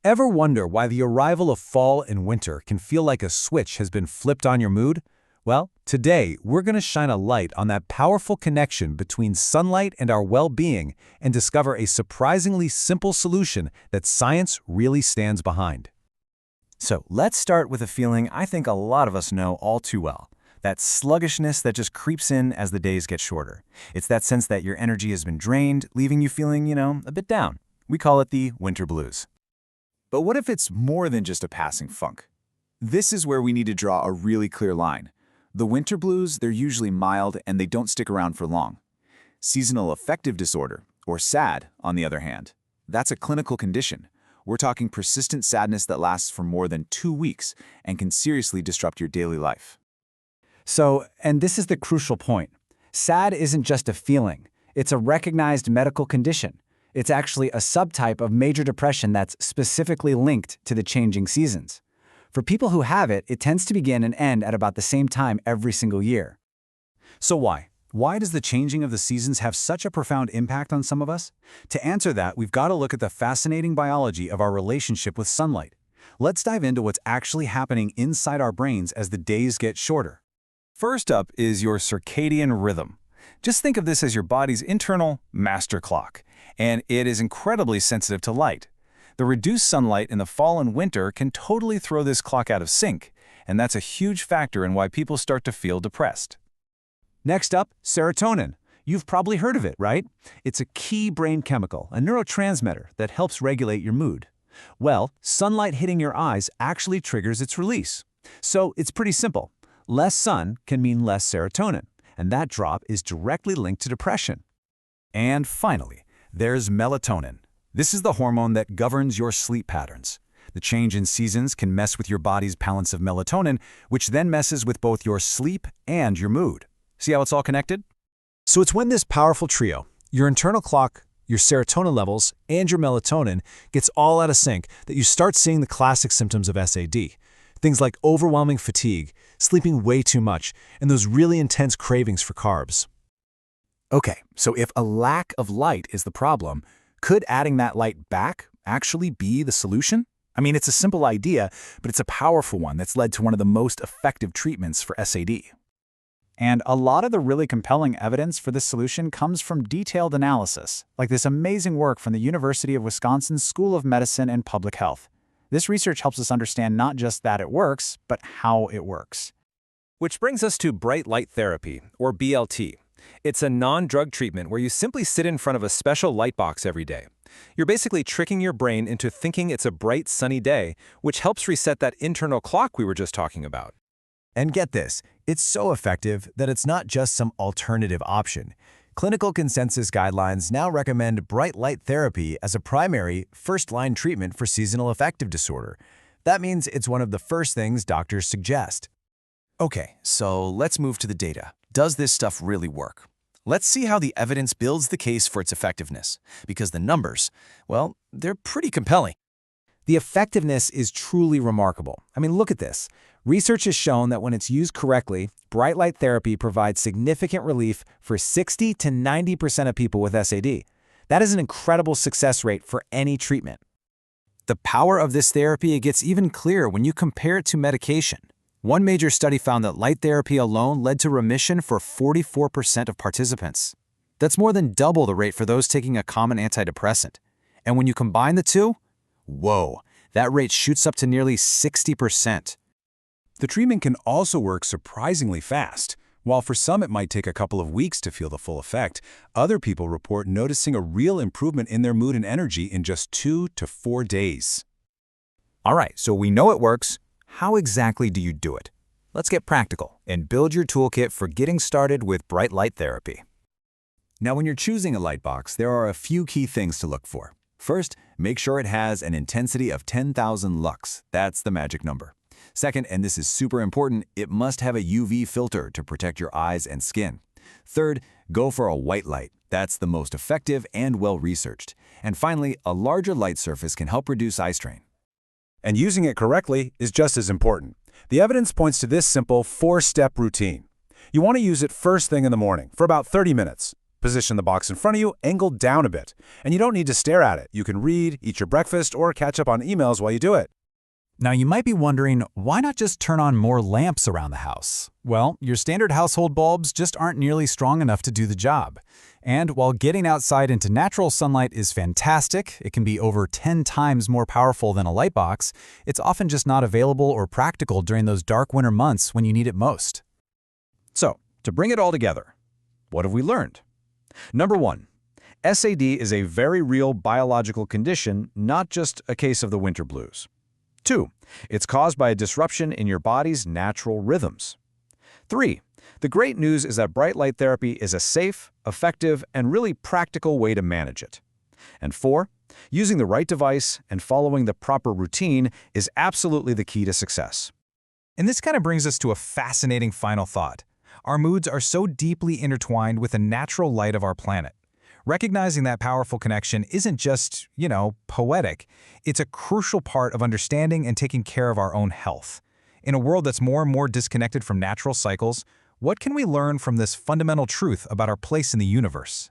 Ever wonder why the arrival of fall and winter can feel like a switch has been flipped on your mood? Well, today we're going to shine a light on that powerful connection between sunlight and our well-being and discover a surprisingly simple solution that science really stands behind. So let's start with a feeling I think a lot of us know all too well. That sluggishness that just creeps in as the days get shorter. It's that sense that your energy has been drained, leaving you feeling, a bit down. We call it the winter blues. But what if it's more than just a passing funk? This is where we need to draw a really clear line. The winter blues, they're usually mild and they don't stick around for long. Seasonal affective disorder, or SAD, on the other hand, that's a clinical condition. We're talking persistent sadness that lasts for more than 2 weeks and can seriously disrupt your daily life. And this is the crucial point. SAD isn't just a feeling. It's a recognized medical condition. It's actually a subtype of major depression that's specifically linked to the changing seasons. For people who have it, it tends to begin and end at about the same time every single year. So why? Why does the changing of the seasons have such a profound impact on some of us? To answer that, we've got to look at the fascinating biology of our relationship with sunlight. Let's dive into what's actually happening inside our brains as the days get shorter. First up is your circadian rhythm. Just think of this as your body's internal master clock, and it is incredibly sensitive to light. The reduced sunlight in the fall and winter can totally throw this clock out of sync, and that's a huge factor in why people start to feel depressed. Next up, serotonin. You've probably heard of it, right? It's a key brain chemical, a neurotransmitter that helps regulate your mood. Well, sunlight hitting your eyes actually triggers its release. So it's pretty simple. Less sun can mean less serotonin, and that drop is directly linked to depression. And finally, there's melatonin. This is the hormone that governs your sleep patterns. The change in seasons can mess with your body's balance of melatonin, which then messes with both your sleep and your mood. See how it's all connected? So it's when this powerful trio, your internal clock, your serotonin levels, and your melatonin, gets all out of sync that you start seeing the classic symptoms of SAD. Things like overwhelming fatigue, sleeping way too much, and those really intense cravings for carbs. Okay, so if a lack of light is the problem, could adding that light back actually be the solution? I mean, it's a simple idea, but it's a powerful one that's led to one of the most effective treatments for SAD. And a lot of the really compelling evidence for this solution comes from detailed analysis, like this amazing work from the University of Wisconsin School of Medicine and Public Health. This research helps us understand not just that it works, but how it works. Which brings us to bright light therapy, or BLT. It's a non-drug treatment where you simply sit in front of a special light box every day. You're basically tricking your brain into thinking it's a bright, sunny day, which helps reset that internal clock we were just talking about. And get this, it's so effective that it's not just some alternative option. Clinical consensus guidelines now recommend bright light therapy as a primary, first-line treatment for seasonal affective disorder. That means it's one of the first things doctors suggest. Okay, so let's move to the data. Does this stuff really work? Let's see how the evidence builds the case for its effectiveness, because the numbers, well, they're pretty compelling. The effectiveness is truly remarkable. I mean, look at this. Research has shown that when it's used correctly, bright light therapy provides significant relief for 60 to 90% of people with SAD. That is an incredible success rate for any treatment. The power of this therapy gets even clearer when you compare it to medication. One major study found that light therapy alone led to remission for 44% of participants. That's more than double the rate for those taking a common antidepressant. And when you combine the two, whoa, that rate shoots up to nearly 60%. The treatment can also work surprisingly fast. While for some it might take a couple of weeks to feel the full effect, other people report noticing a real improvement in their mood and energy in just 2 to 4 days. All right, so we know it works. How exactly do you do it? Let's get practical and build your toolkit for getting started with bright light therapy. Now, when you're choosing a light box, there are a few key things to look for. First, make sure it has an intensity of 10,000 lux. That's the magic number. Second, and this is super important, it must have a UV filter to protect your eyes and skin. Third, go for a white light. That's the most effective and well-researched. And finally, a larger light surface can help reduce eye strain. And using it correctly is just as important. The evidence points to this simple 4-step routine. You want to use it first thing in the morning for about 30 minutes. Position the box in front of you, angled down a bit. And you don't need to stare at it. You can read, eat your breakfast, or catch up on emails while you do it. Now you might be wondering, why not just turn on more lamps around the house? Well, your standard household bulbs just aren't nearly strong enough to do the job. And while getting outside into natural sunlight is fantastic, it can be over 10 times more powerful than a light box, it's often just not available or practical during those dark winter months when you need it most. So, to bring it all together, what have we learned? Number 1, SAD is a very real biological condition, not just a case of the winter blues. 2, it's caused by a disruption in your body's natural rhythms. 3, the great news is that bright light therapy is a safe, effective, and really practical way to manage it. And 4, using the right device and following the proper routine is absolutely the key to success. And this kind of brings us to a fascinating final thought. Our moods are so deeply intertwined with the natural light of our planet. Recognizing that powerful connection isn't just, poetic. It's a crucial part of understanding and taking care of our own health. In a world that's more and more disconnected from natural cycles, what can we learn from this fundamental truth about our place in the universe?